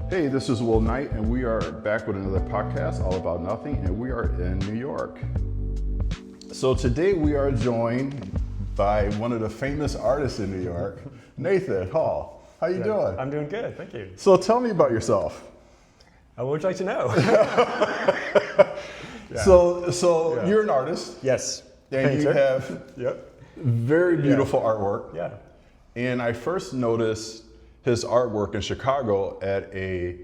Hey, this is Will Knight, and we are back with another podcast all about nothing, and we are in New York. So today we are joined by one of the famous artists in New York, Nathan Hall. How you doing? I'm doing good, thank you. So tell me about yourself. What would you like to know? Yeah. So you're an artist. Yes. And Painter. you have very beautiful artwork. Yeah. And I first noticed his artwork in Chicago at a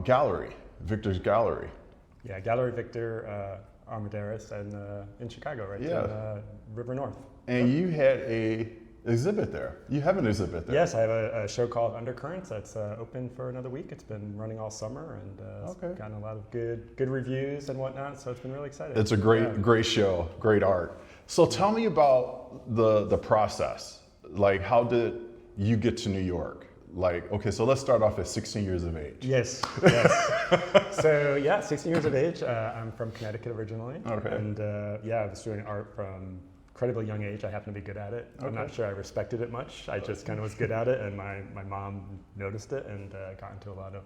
gallery, Victor's Gallery. Yeah, Gallery Victor Armendariz in Chicago, right? Yeah. In River North. And you had a exhibit there. You have an exhibit there. Yes, I have a show called Undercurrents that's open for another week. It's been running all summer and it's gotten a lot of good reviews and whatnot, so it's been really exciting. It's a great show, great art. So tell me about the process. Like, how did you get to New York? Like, okay, so let's start off at 16 years of age. Yes. So 16 years of age. I'm from Connecticut originally. Okay. And I was doing art from incredibly young age. I happen to be good at it. Okay. I'm not sure I respected it much. I just kind of was good at it, and my mom noticed it and got into a lot of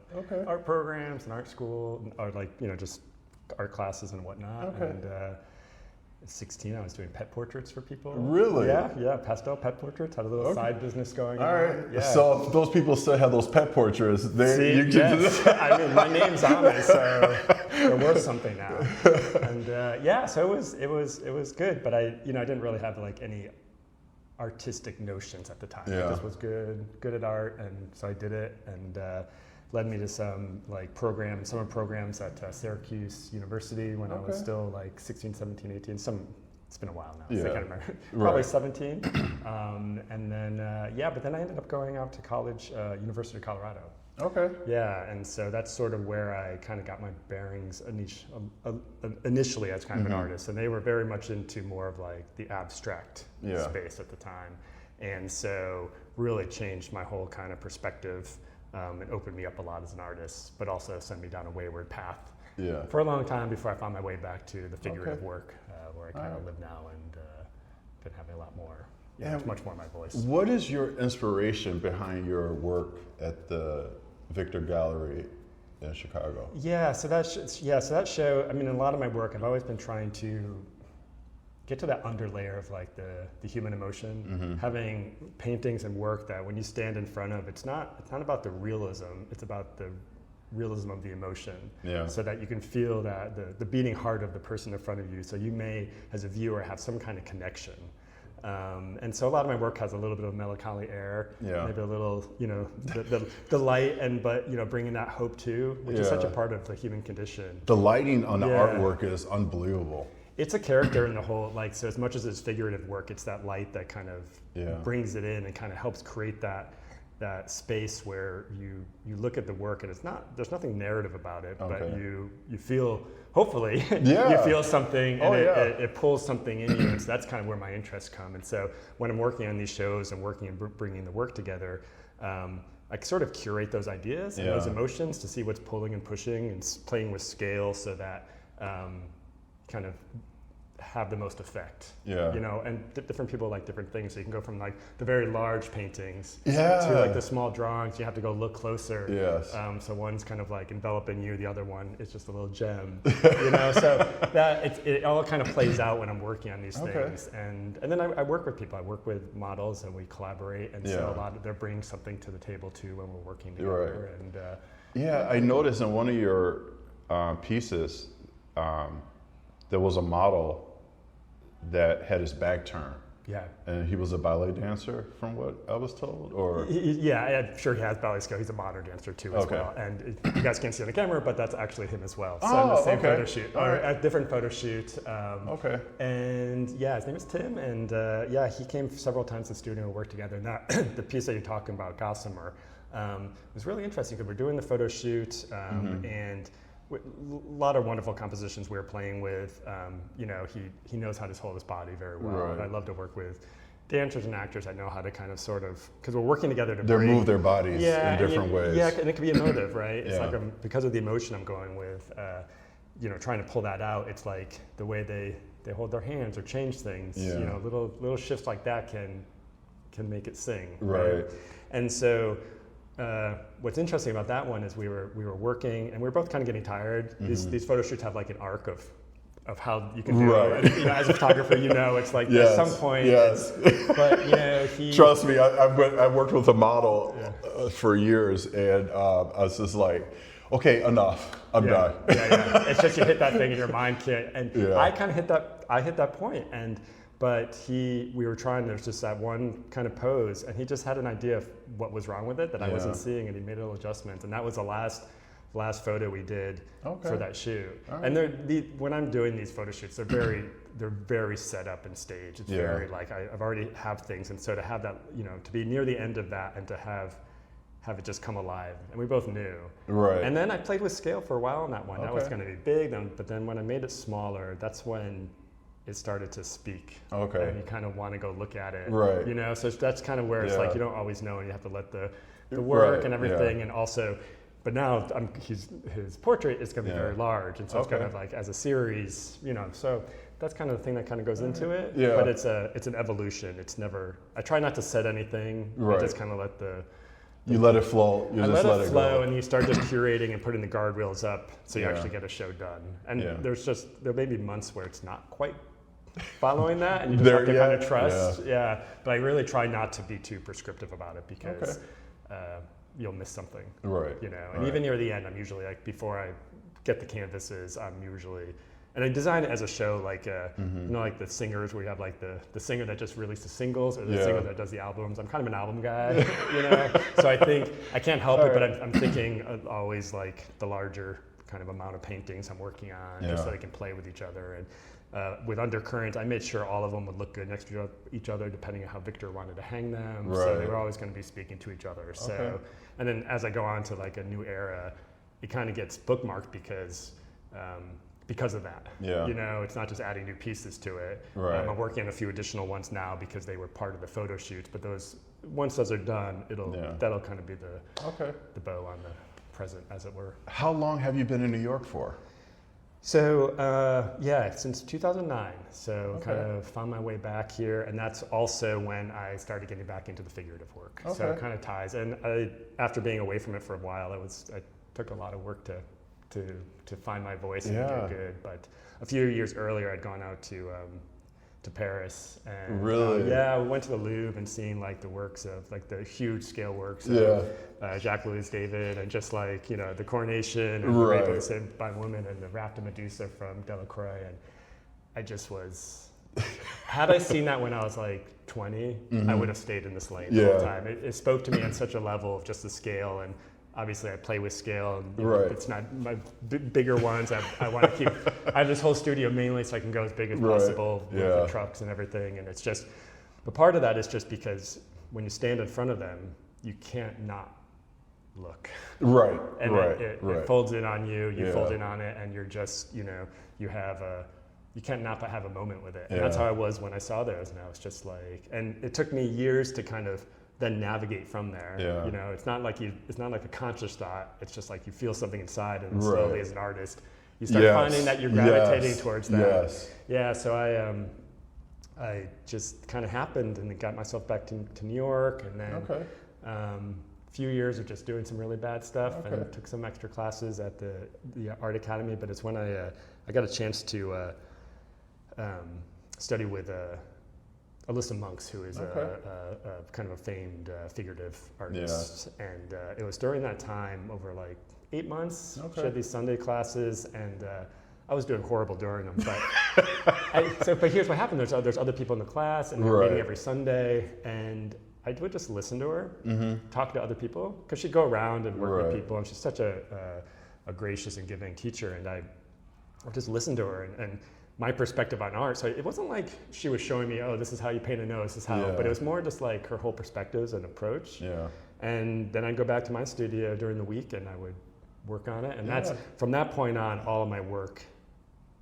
art programs and art school, or just art classes and whatnot. Okay. And at 16, I was doing pet portraits for people. Really? Yeah, pastel pet portraits. Had a little side business going on. All right. Yeah. So if those people still have those pet portraits, Yes. I mean, my name's on it, so they're worth something now. And so it was good, but I didn't really have like any artistic notions at the time. Yeah. I just was good at art, and so I did it, and led me to some like summer programs at Syracuse University when I was still like 16, 17, 18. It's been a while now, so I can't remember. Probably 17. And then, but then I ended up going out to college, University of Colorado. Okay. Yeah, and so that's sort of where I kind of got my bearings initially as kind of an artist. And they were very much into more of like the abstract space at the time. And so really changed my whole kind of perspective and opened me up a lot as an artist, but also sent me down a wayward path for a long time before I found my way back to the figurative work where I kind of live now, and been having a lot more, much more my voice. What is your inspiration behind your work at the Victor Gallery in Chicago? So that show, I mean, in a lot of my work, I've always been trying to get to that underlayer of like the human emotion, having paintings and work that when you stand in front of, it's not about the realism, it's about the realism of the emotion, so that you can feel that the beating heart of the person in front of you, so you may, as a viewer, have some kind of connection. And so a lot of my work has a little bit of melancholy air, maybe a little, the light, but bringing that hope too, which is such a part of the human condition. The lighting on the artwork is unbelievable. It's a character in the whole, so as much as it's figurative work, it's that light that kind of brings it in and kind of helps create that space where you look at the work and there's nothing narrative about it, but you feel, hopefully, you feel something, and it pulls something in you, and so that's kind of where my interests come. And so when I'm working on these shows and working and bringing the work together, I sort of curate those ideas and those emotions to see what's pulling and pushing and playing with scale so that kind of have the most effect, and different people like different things. So you can go from like the very large paintings to like the small drawings. You have to go look closer. So one's kind of like enveloping you, the other one is just a little gem, so that it all kind of plays out when I'm working on these things. And then I work with people. I work with models and we collaborate, and so a lot of, they're bringing something to the table too when we're working together. And I noticed in one of your pieces there was a model that had his back turned. And he was a ballet dancer, from what I was told, or? I'm sure he has ballet skill. He's a modern dancer too as well. And you guys can't see on the camera, but that's actually him as well. So in the same photo shoot, or a different photo shoot. And his name is Tim, and he came several times to the studio and worked together. And that, the piece that you're talking about, Gossamer, was really interesting because we're doing the photo shoot, and a lot of wonderful compositions we were playing with. He knows how to hold his body very well. And I love to work with dancers and actors that know how to kind of sort of, because we're working together to move their bodies in different ways. Yeah, and it can be emotive, right? It's like because of the emotion I'm going with, trying to pull that out. It's like the way they hold their hands or change things. Little shifts like that can make it sing. Right. And so what's interesting about that one is we were working and we were both kind of getting tired. These photo shoots have like an arc of how you can do it. And, as a photographer, it's like at some point. Yes. But trust me, I've worked with a model for years, and I was just like, okay, enough. I'm done. It's just you hit that thing and your mind can't. And I kind of hit that. I hit that point, but we were trying. There's just that one kind of pose, and he just had an idea of what was wrong with it that I wasn't seeing, and he made a little adjustment, and that was the last photo we did for that shoot. Right. And when I'm doing these photo shoots, they're very set up and staged. It's very like I've already have things, and so to have that, to be near the end of that and to have it just come alive, and we both knew. Right. And then I played with scale for a while on that one. That was going to be big, but then when I made it smaller, that's when it started to speak. Okay. And you kind of want to go look at it. Right. So that's kind of where it's like you don't always know, and you have to let the work and everything, and also. But now his portrait is going to be very large, and so it's kind of like as a series, So that's kind of the thing that kind of goes into it. Yeah. But it's an evolution. It's never. I try not to set anything. Right. I just kind of let you let it flow. You just let it flow, go. and you start just curating and putting the guardrails up, so you actually get a show done. And there may be months where it's not quite following that, and you just have to kind of trust. Yeah. But I really try not to be too prescriptive about it because. You'll miss something, right? And even near the end, I'm usually like before I get the canvases, I'm usually, and I design it as a show, like like the singers where you have like the singer that just released the singles or the singer that does the albums. I'm kind of an album guy, So I think I can't help it, but I'm thinking of always like the larger kind of amount of paintings I'm working on, just so they can play with each other. And with undercurrents, I made sure all of them would look good next to each other, depending on how Victor wanted to hang them. Right. So they were always going to be speaking to each other. So, and then as I go on to like a new era, it kind of gets bookmarked because of that. Yeah. It's not just adding new pieces to it. Right. I'm working on a few additional ones now because they were part of the photo shoots. But once those are done, that'll kind of be the bow on the present, as it were. How long have you been in New York for? So, since 2009. So kind of found my way back here. And that's also when I started getting back into the figurative work. Okay. So it kind of ties. And after being away from it for a while, I took a lot of work to find my voice and do good. But a few years earlier, I'd gone out to Paris. And, really? We went to the Louvre and seen like the works of like the huge scale works of Jacques-Louis David, and just like the Coronation and the Rape of the Saved by Woman and the Raft of Medusa from Delacroix. And I just was, had I seen that when I was like 20, I would have stayed in this lane the whole time. It spoke to me on such a level of just the scale, and obviously I play with scale, and it's not my bigger ones. I want to keep, I have this whole studio mainly so I can go as big as possible with the trucks and everything. And it's just, but part of that is just because when you stand in front of them, you can't not look. Right. And it folds in on you, you fold in on it, and you're just, you can't not have a moment with it. And that's how I was when I saw those. And I was just like, and it took me years to kind of then navigate from there. Yeah. It's not like a conscious thought. It's just like you feel something inside, and slowly as an artist, you start finding that you're gravitating towards that. Yes. Yeah. So I just kind of happened, and then got myself back to New York, and then a few years of just doing some really bad stuff, and took some extra classes at the Art Academy. But it's when I got a chance to study with Alyssa Monks, who is a kind of a famed figurative artist. And it was during that time, over like 8 months, she had these Sunday classes, and I was doing horrible during them. But but here's what happened. There's other people in the class, and we were meeting every Sunday, and I would just listen to her, talk to other people, because she'd go around and work with people, and she's such a gracious and giving teacher, and I would just listen to her, and my perspective on art. So it wasn't like she was showing me, this is how you paint a nose, this is how, but it was more just like her whole perspectives and approach. Yeah. And then I'd go back to my studio during the week, and I would work on it. And that's, from that point on, all of my work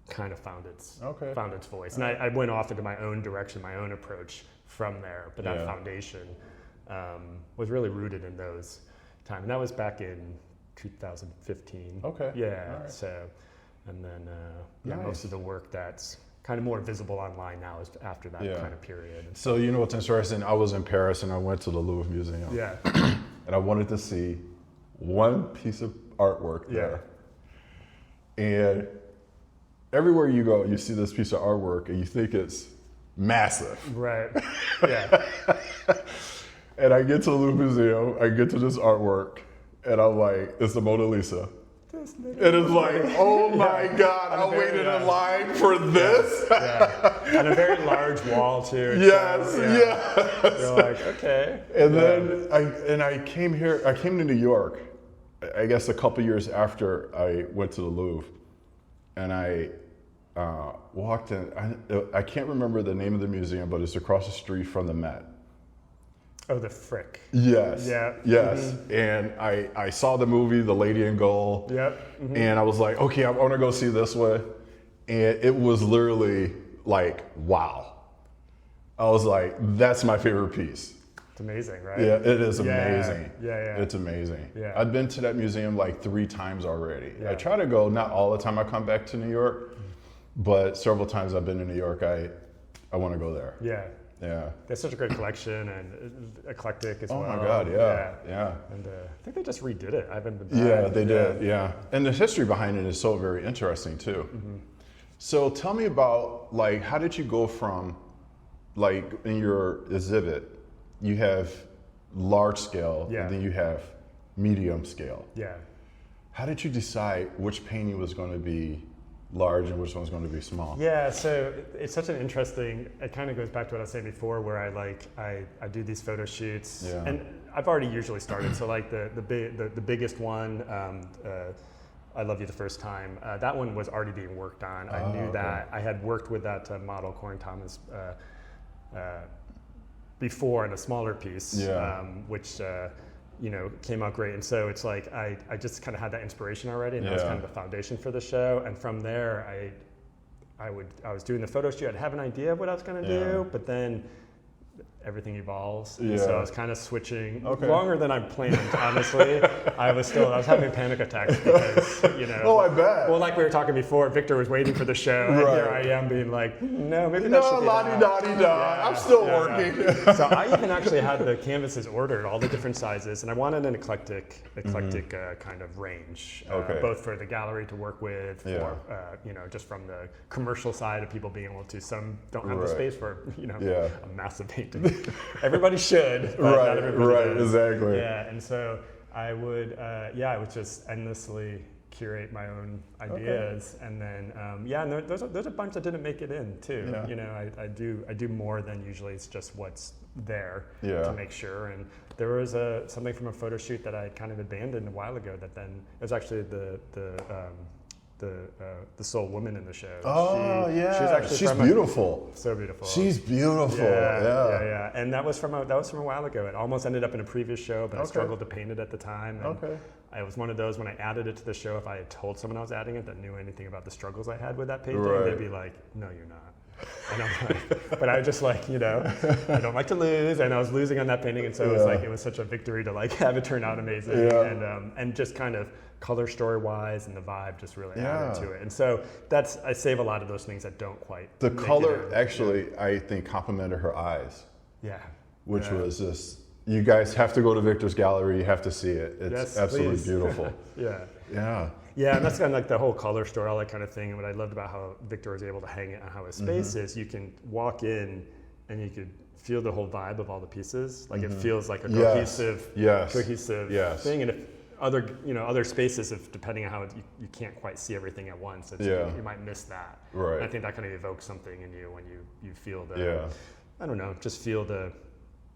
kind of found its voice. And I went off into my own direction, my own approach from there. But that foundation was really rooted in those times. And that was back in 2015. Okay. Yeah. Right. So, and then most of the work that's kind of more visible online now is after that kind of period. So what's interesting? I was in Paris and I went to the Louvre Museum. Yeah. and I wanted to see one piece of artwork there. And everywhere you go, you see this piece of artwork and you think it's massive. Right. Yeah. And I get to the Louvre Museum, I get to this artwork, and I'm like, it's the Mona Lisa. And it's like, oh my God, I waited in line for this. And a very large wall too. Yes. You're like, okay. And then I came to New York, I guess a couple years after I went to the Louvre, and I walked in, I can't remember the name of the museum, but it's across the street from the Met. Oh, the Frick. Yes. Yeah. Yes. Mm-hmm. And I saw the movie, The Lady in Gold. Yep. Mm-hmm. And I was like, okay, I want to go see this one. And it was literally like, wow. I was like, that's my favorite piece. It's amazing, right? Yeah, it is amazing. Yeah. It's amazing. Yeah. I've been to that museum like 3 times already. Yeah. I try to go, not all the time I come back to New York, but several times I've been to New York, I want to go there. Yeah. Yeah. They have such a great collection and eclectic as well. Oh my God, yeah. And I think they just redid it. I haven't been back. Yeah, they did, yeah. And the history behind it is so very interesting too. Mm-hmm. So tell me about, like, how did you go from, like, in your exhibit, you have large scale, and then you have medium scale. Yeah. How did you decide which painting was going to be large and which one's going to be small? Yeah, so it's such an interesting, it kind of goes back to what I was saying before, where I do these photo shoots, and I've already usually started. So like the biggest one, I Love You the First Time, that one was already being worked on. I knew that. I had worked with that model, Corin Thomas, before in a smaller piece, which came out great. And so it's like I just kind of had that inspiration already, and that was kind of the foundation for the show. And from there, I was doing the photo shoot. I'd have an idea of what I was going to do, but then everything evolves. And so I was kind of switching longer than I planned, honestly. I was having panic attacks because, Oh, I bet. Well, like we were talking before, Victor was waiting for the show, and here I am being like, no, maybe that should be la-di-da-di-da. I'm still working. So I even actually had the canvases ordered, all the different sizes, and I wanted an eclectic kind of range, both for the gallery to work with, for just from the commercial side of people being able to. Some don't have the space for a massive painting. Everybody should, but not everybody does. Exactly. Yeah, and so I would just endlessly curate my own ideas, and then and there's a bunch that didn't make it in too. I do more than usually it's just what's there to make sure. And there was something from a photo shoot that I kind of abandoned a while ago. That then it was actually the sole woman in the show. She's beautiful. So beautiful. She's beautiful. Yeah. And that was from a while ago. It almost ended up in a previous show, but I struggled to paint it at the time. And I was one of those, when I added it to the show, if I had told someone I was adding it that knew anything about the struggles I had with that painting, they'd be like, "No, you're not." And I'm like, but I was just like, I don't like to lose, and I was losing on that painting, and so it was such a victory to like have it turn out amazing, and just kind of color story wise and the vibe just really added to it. And so I save a lot of those things that don't quite. The color actually, I think, complemented her eyes. Yeah. Which was just, you guys have to go to Victor's gallery. You have to see it. It's absolutely beautiful. Yeah, and that's kind of like the whole color story, all that kind of thing. And what I loved about how Victor was able to hang it and how his space is, you can walk in and you could feel the whole vibe of all the pieces. Like it feels like a cohesive thing. And if other spaces, if depending on how you can't quite see everything at once, you might miss that. Right. And I think that kind of evokes something in you when you feel I don't know, just feel the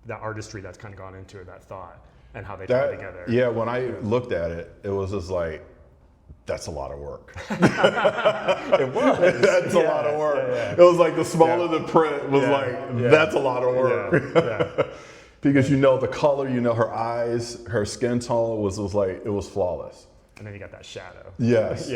artistry that's kind of gone into it, that thought, and how they tie together. Yeah, when I looked at it, it was just like, that's a lot of work. It was. That's a lot of work. It was like the smaller the print was that's a lot of work. Because the color, her eyes, her skin tone was like, it was flawless. And then you got that shadow. Yes.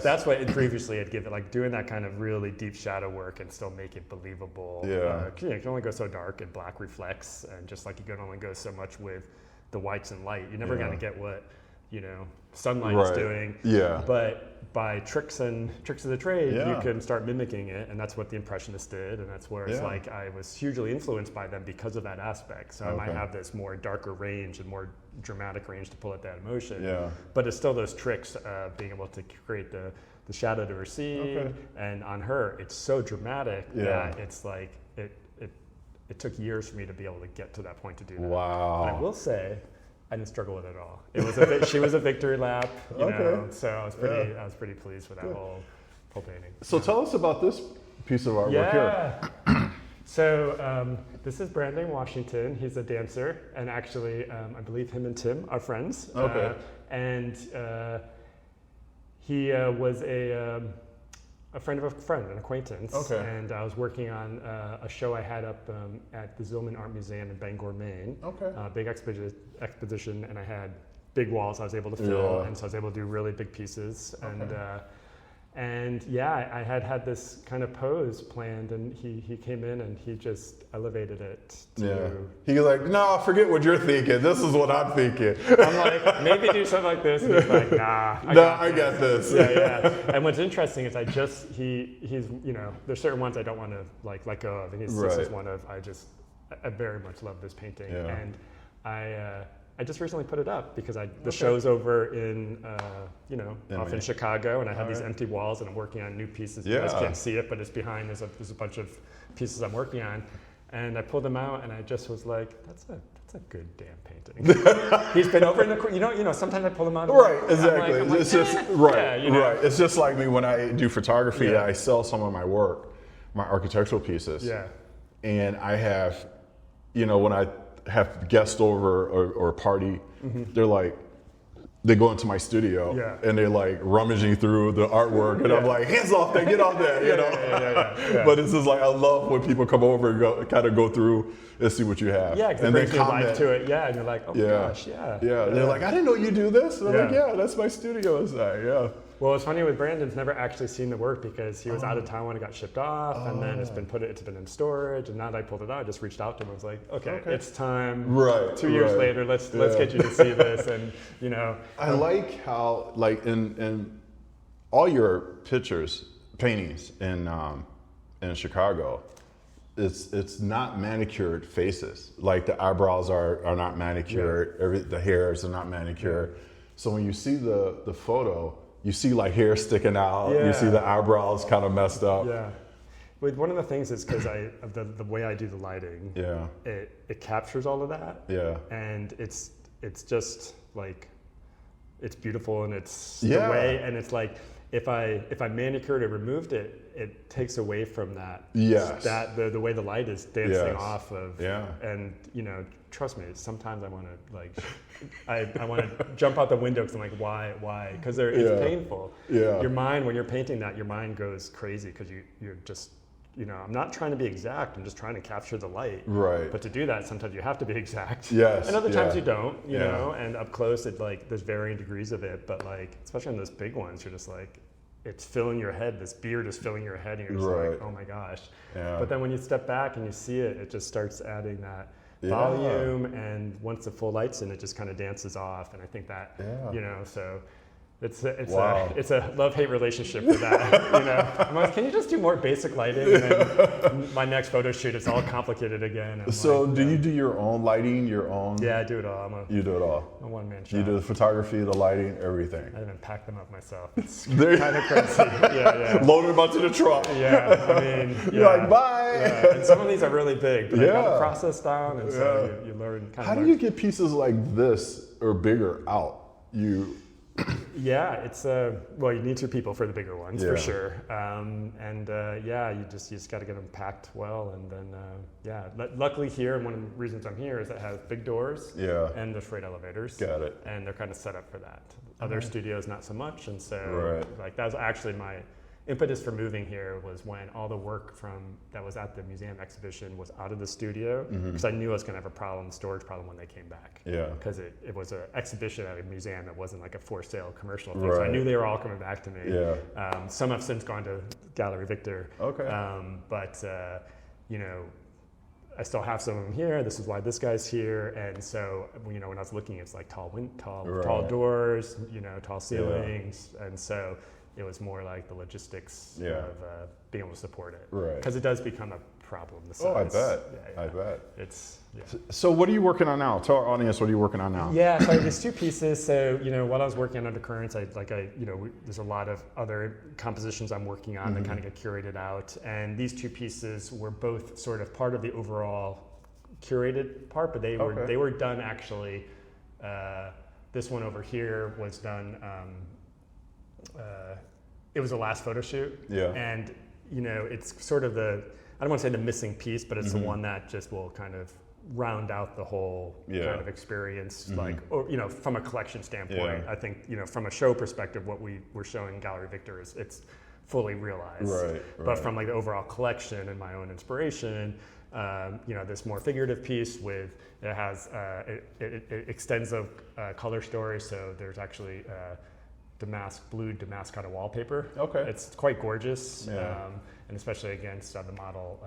That's what previously had given, like doing that kind of really deep shadow work and still make it believable. You can only go so dark, and black reflects, and just like you can only go so much with the whites and light. You're never going to get what sunlight is doing. But by tricks of the trade, Yeah. you can start mimicking it, and that's what the Impressionists did, and that's where it's like I was hugely influenced by them because of that aspect. So I might have this more darker range and more dramatic range to pull at that emotion. Yeah. But it's still those tricks of being able to create the shadow to recede, and on her, it's so dramatic that it's like it took years for me to be able to get to that point to do that. Wow. And I will say, I didn't struggle with it at all. It was she was a victory lap, you know. So I was pretty pleased with that whole painting. So tell us about this piece of artwork here. So this is Brandon Washington. He's a dancer, and actually, I believe him and Tim are friends. Okay. And he was a friend of a friend, an acquaintance. Okay. And I was working on a show I had up at the Zillman Art Museum in Bangor, Maine. Okay. Big expedition, and I had big walls I was able to fill, and so I was able to do really big pieces. And I had this kind of pose planned, and he came in and he just elevated it to... He was like, no, forget what you're thinking. This is what I'm thinking. I'm like, maybe do something like this. And he's like, nah, I got this. And what's interesting is he's, you know, there's certain ones I don't want to like let go of. And this is one of, I very much love this painting. Yeah. And I just recently put it up because the show's over in, off in Chicago, and I have these empty walls, and I'm working on new pieces. You guys can't see it, but it's behind. There's a bunch of pieces I'm working on, and I pulled them out, and I just was like, that's a good damn painting. He's been over in the, you know. Sometimes I pull them out. Right, exactly. I'm like, It's just right. It's just like me when I do photography. I sell some of my work, my architectural pieces. Yeah. And I have, when I have guests over or a party, they're like, they go into my studio and they're like rummaging through the artwork, and I'm like, hands off that, get off that, you know. But it's just like, I love when people come over and go through and see what you have. Yeah, because it brings new life to it. Yeah, and you're like, oh my gosh, They're like, I didn't know you do this. And I'm like, yeah, that's my studio inside. Well, it's funny with Brandon's never actually seen the work because he was out of town when it got shipped off, and then it's been in storage, and now that I pulled it out, I just reached out to him and was like, okay. It's time. Right. 2 years later, let's get you to see this, and I like how in all your pictures, paintings in Chicago, it's not manicured faces. Like the eyebrows are not manicured, the hairs are not manicured. So when you see the photo, you see like hair sticking out. You see the eyebrows kind of messed up. Yeah. But one of the things is because of the way I do the lighting. Yeah. It captures all of that. Yeah. And it's just like, it's beautiful, and it's the way, and it's like if I manicured or removed it, it takes away from that. Yes. That the way the light is dancing off of. Yeah. And trust me, sometimes I want to like, I want to jump out the window because I'm like, why? Because it's painful. Yeah. Your mind, when you're painting that, your mind goes crazy because you're just, I'm not trying to be exact. I'm just trying to capture the light. Right. But to do that, sometimes you have to be exact. Yes. And other times you don't. You know. And up close, there's varying degrees of it. But like, especially on those big ones, you're just like, it's filling your head. This beard is filling your head, and you're just like, oh my gosh. Yeah. But then when you step back and you see it, it just starts adding that volume, and once the full light's in, it just kind of dances off, and I think that so it's a love-hate relationship with that. I'm like, can you just do more basic lighting? And then my next photo shoot, it's all complicated again. So do you do your own lighting, your own? Yeah, I do it all. You do it all. I'm a one-man shop. You do the photography, the lighting, everything. I even pack them up myself. It's kind of crazy. Load them up to the truck. Yeah, I mean, you're like, bye. Yeah. And some of these are really big, but I got the process down, and so you learn. How do you get pieces like this or bigger out? It's well, you need two people for the bigger ones for sure, you just got to get them packed well, and then luckily here, and one of the reasons I'm here is it has big doors and the freight elevators. Got it. And they're kind of set up for that. Other studios not so much, and so like that was actually my impetus for moving here, was when all the work that was at the museum exhibition was out of the studio, because I knew I was going to have a storage problem when they came back. Yeah. Because it was an exhibition at a museum. It wasn't like a for sale commercial thing. Right. So I knew they were all coming back to me. Yeah. Some have since gone to Gallery Victor. Okay. I still have some of them here. This is why this guy's here. And so, when I was looking, it's like tall doors, tall ceilings. And so it was more like the logistics Yeah. of being able to support it. Right. Because it does become a problem. The size. Oh, I bet. Yeah. I bet. It's, yeah. So what are you working on now? Tell our audience, what are you working on now? Yeah, so there's two pieces. So, while I was working on undercurrents, there's a lot of other compositions I'm working on that kind of get curated out. And these two pieces were both sort of part of the overall curated part, but they were done actually. This one over here was done. It was the last photo shoot. Yeah. And it's sort of I don't want to say the missing piece, but it's the one that just will kind of round out the whole kind of experience, from a collection standpoint. Yeah. I think, from a show perspective, what we were showing Gallery Victor it's fully realized. Right. But from like the overall collection and my own inspiration, this more figurative piece it has, it extends the color story. So there's actually blue damask kind of wallpaper. Okay. It's quite gorgeous. Yeah. And especially against the model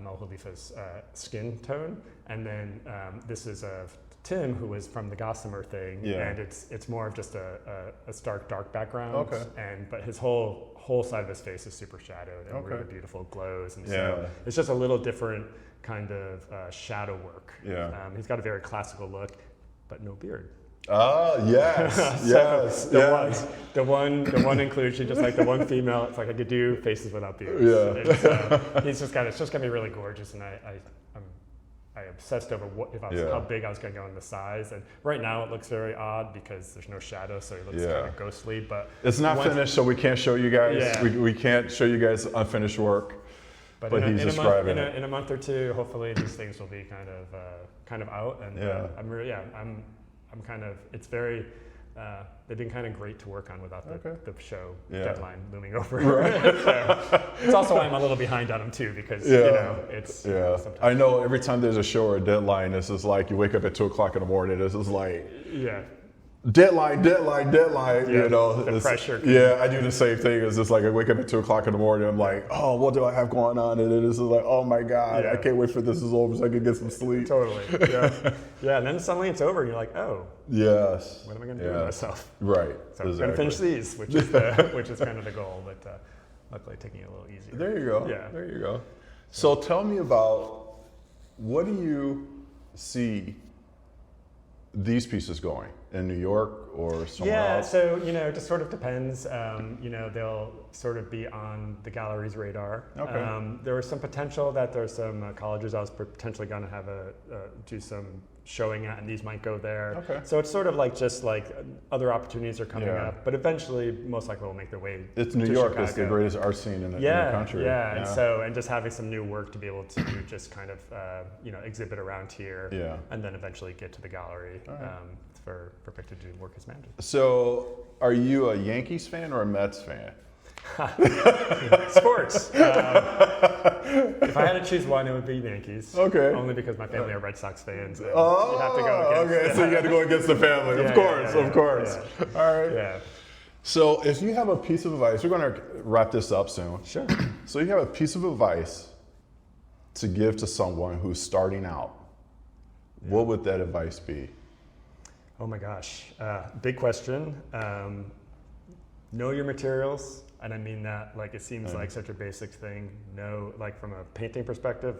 Mel Khalifa's skin tone. And then this is Tim, who was from the Gossamer thing, and it's more of just a stark dark background. Okay. But his whole side of his face is super shadowed and really beautiful glows, and so it's just a little different kind of shadow work. Yeah. He's got a very classical look, but no beard. Ah, yes, yes. The one inclusion, just like the one female, it's like I could do faces without beards. Yeah. And so it's just gonna be really gorgeous, and I obsessed over how big I was gonna go in the size. And right now it looks very odd because there's no shadow, so it looks kind of ghostly. But it's not finished, so we can't show you guys. Yeah. We can't show you guys unfinished work. But he's describing it. In a month or two, hopefully these things will be kind of out. And I'm kind of, it's very, they've been kind of great to work on without the show deadline looming over. Right. So it's also why I'm a little behind on them too, because it's I know every time there's a show or a deadline, this is like you wake up at 2:00 in the morning. This is like deadline. The pressure. Yeah, I do the same thing. It's just like I wake up at 2:00 in the morning. I'm like, oh, what do I have going on? And then this is like, oh my God, I can't wait for this is over so I can get some sleep. Totally. Yeah. And then suddenly it's over, and you're like, oh. Yes. What am I going to do with myself? Right. So I'm going to finish these, which is kind of the goal. But luckily, taking it a little easier. There you go. Yeah. There you go. So tell me about, what do you see these pieces going in New York or somewhere else? So it just sort of depends. They'll sort of be on the gallery's radar. Okay. There was some potential that there's some colleges I was potentially going to have do some showing at, and these might go there. Okay. So it's sort of like just like other opportunities are coming up, but eventually most likely will make their way. It's New York. It's the greatest art scene in the country. Yeah. And just having some new work to be able to just kind of exhibit around here, and then eventually get to the gallery. For Victor to work as manager. So, are you a Yankees fan or a Mets fan? Sports. If I had to choose one, it would be Yankees. Okay. Only because my family are Red Sox fans. You have to go against. Okay, so you have to go against the family. Of course. Yeah. All right. Yeah. So, if you have a piece of advice, we're going to wrap this up soon. Sure. So, you have a piece of advice to give to someone who's starting out. What would that advice be? Oh my gosh, big question. Know your materials, and I mean that like it seems like such a basic thing. Know, like from a painting perspective,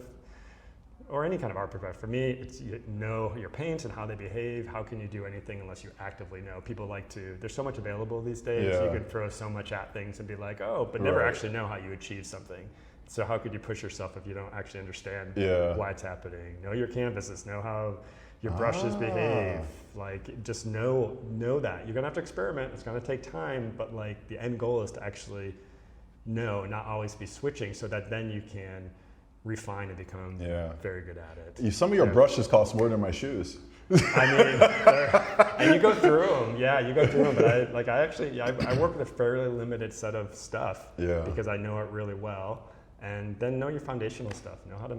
or any kind of art perspective. For me, it's know your paints and how they behave. How can you do anything unless you actively know? People like to. There's so much available these days. You can throw so much at things and be like, oh, but never actually know how you achieve something. So how could you push yourself if you don't actually understand why it's happening? Know your canvases. Know how your brushes behave. Like, just know that. You're gonna have to experiment. It's gonna take time, but like the end goal is to actually know, not always be switching, so that then you can refine and become very good at it. Some of your brushes cost more than my shoes. I mean, and you go through them. Yeah, you go through them. But I work with a fairly limited set of stuff because I know it really well. And then know your foundational stuff. Know how to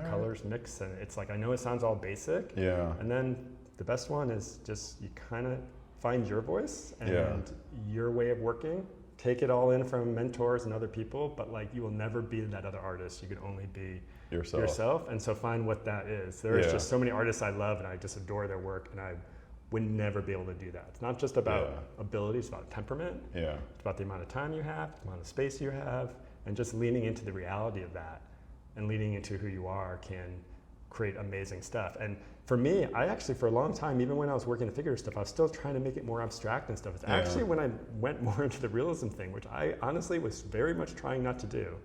colors mix, and it's like I know it sounds all basic. Yeah. And then the best one is just you kind of find your voice and your way of working. Take it all in from mentors and other people, but like you will never be that other artist. You can only be yourself. And so find what that is. There is just so many artists I love, and I just adore their work, and I would never be able to do that. It's not just about ability, it's about temperament. Yeah. It's about the amount of time you have, the amount of space you have, and just leaning into the reality of that and leaning into who you are can create amazing stuff. And for me, I actually, for a long time, even when I was working the figurative stuff, I was still trying to make it more abstract and stuff. It's actually when I went more into the realism thing, which I honestly was very much trying not to do.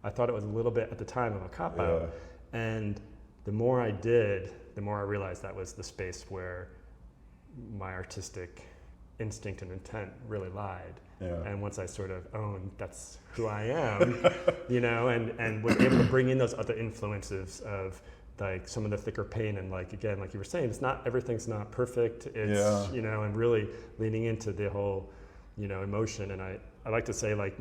I thought it was a little bit at the time of a cop-out. And the more I did, the more I realized that was the space where my artistic instinct and intent really lied. And once I sort of owned that's who I am, you know, and was able to bring in those other influences of like some of the thicker paint and like, again, like you were saying, everything's not perfect. It's, you know, and really leaning into the whole, you know, emotion. And I like to say like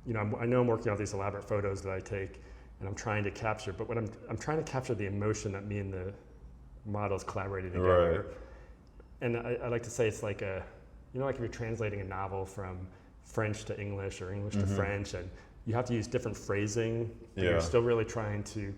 you know, I know I'm working on these elaborate photos that I take and I'm trying to capture, but what I'm trying to capture the emotion that me and the models collaborated together. Right. And I like to say it's like you know, like if you're translating a novel from French to English or English to French, and you have to use different phrasing, but you're still really trying to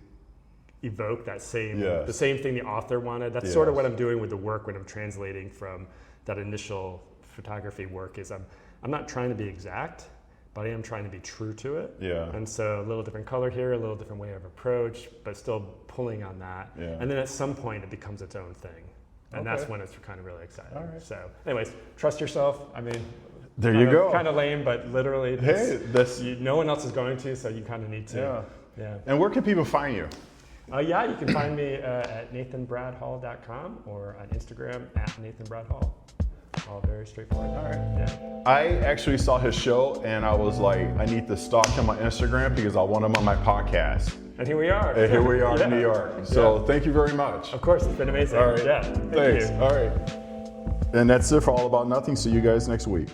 evoke that the same thing the author wanted. That's sort of what I'm doing with the work when I'm translating from that initial photography work. Is I'm not trying to be exact, but I am trying to be true to it. And so a little different color here, a little different way of approach, but still pulling on that. And then at some point it becomes its own thing. And that's when it's kind of really exciting. All right. So anyways, trust yourself. I mean, there you go. Kind of lame, but literally no one else is going to, so you kind of need to. And where can people find you? You can find me at nathanbradhall.com or on Instagram at nathanbradhall. All very straightforward. All right. I actually saw his show and I was like, I need to stalk him on Instagram because I want him on my podcast. And here we are. And here we are in New York. So thank you very much. Of course, it's been amazing. All right. Yeah. Thanks. All right. And that's it for All About Nothing. See you guys next week.